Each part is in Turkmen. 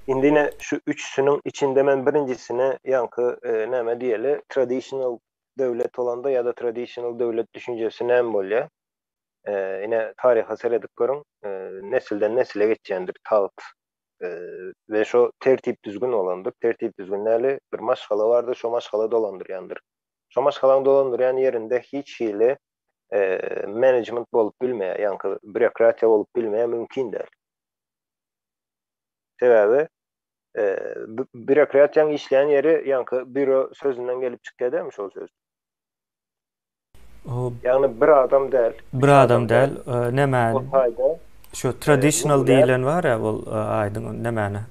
Indine şu üçsünün içinde men birincisine yankı näme diýeli traditional döwlet bolanda ya da traditional döwlet düşünjesi näme bolýar? Ine taryha seredip görüň, nesilden nesile geçýändir taht. Ve şo tertip düzgün olandyr. Tertip düzgün näli? Bir maşgala bardyr, şo maşgala dolandyrýandyr. Şo maşgalaň dolandyrýan ýerinde hiç hili management bolup bilmeýär, ýa-ni bürokratiýa bolup bilmeýär mümkin däl. Sebäbi bürokratiýaň işleýän ýeri ýa-ni büro sözünden gelip çykýar dälmi şol söz? O Ýagny bir adam däl, bir üç adam adam däl. däl, nämäni O taýda şu traditional nurlar diýilen bar ya, bol aýdyň nämäni.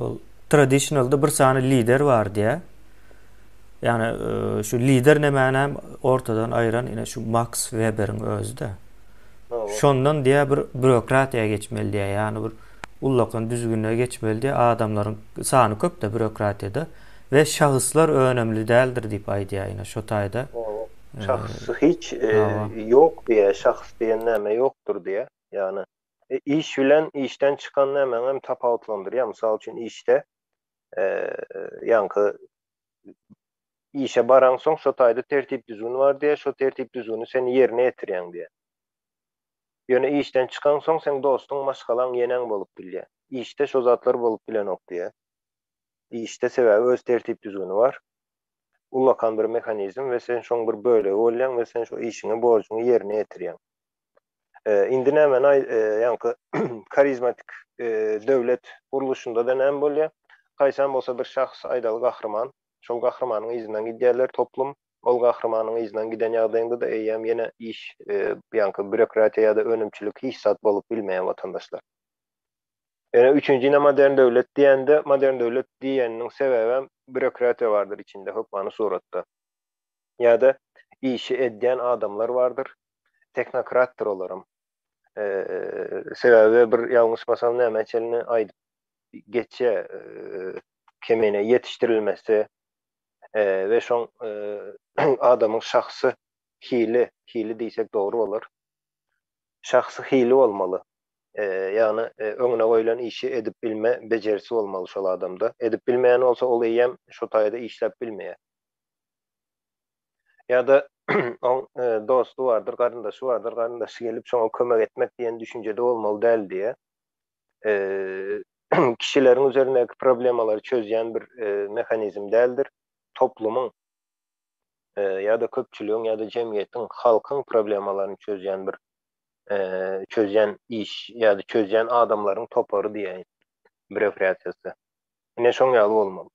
Ol traditionalda bir sany lider bar diýä. Yani şu lider nämäni ortadan aýıran ine şu Max Weber'iň özü de. Şondan diye bir bürokratiya geçmeli diye, yani bir ullakın düzgünlüğe geçmeli diye adamların sany köp de bürokratiyada ve şahıslar önemli değildir deyip aydiya yine şu tayda. şahsy hiç Hava. yok diye, şahs diýen näme ýokdur diye. Yani iş bilen işten çıkan näme hem tapawutlandyr. Ya misal üçin işte yankı işe baran soň şo taýda tertip düzgün var diye, şo tertip düzgünü seni yerine ýetirýän diye. Ýöne işten çıkan soň sen dostuň maşgalan ýeneň bolup bilýär. İşte şo zatlar bolup bilenok diye. İşte sebäbi öz tertip düzgünü var. Ullakan bir mekanizm ve sen şoň bir bölegi bolýan ve sen şo işiňi, borcuňy yerine ýetirýän. Indi nämen ýa-ni karizmatik döwlet guruluşunda da näme bolýar? Kaýsan bolsa bir şahs aýdaly gahrman, şol gahrmanyň izinden gidýärler toplum. Ol gahrmanyň izinden giden ýagdaýynda da eýýäm ýene iş ýa-ni bürokratiýa ýa-da önümçilik hiçzat bolup bilmeýän watandaşlar. Üçüncü modern döwlet diýende, modern döwlet diýeniň sebäbi bürokratiýa bardyr içinde, hökmany suratda. Ýa-da işi edýän adamlar bardyr. Teknokratdyr olaram. Sebäbi bir ýalňyşmasam näme çelini aýdyp geçe kemene yetiştirilmesi ve şoň adamyň şahsy hili diýsek dogry bolar. Şahsy hili bolmaly. Ýagny öňüne goýulan işi edip bilme bejerisi bolmaly şol adamda. Edip bilmeýän bolsa ol eýýäm şo taýda işläp bilmeýär. Ýa-da dostu bardyr, garyndaşy bardyr, garyndaşy gelip şoňa kömek etmek diýen düşünjede bolmaly däl diýe. Kişileriň üzerindäki problemalary çözýän bir mehanizm däldir. Toplumyň ýa-da köpçüligiň ýa-da jemgyýetiň, halkyň problemalaryny çözýän bir çözýän iş ýa-da çözýän adamlaryň topary diýeň bürokratiýasy. Ine şoň ýaly bolmaly.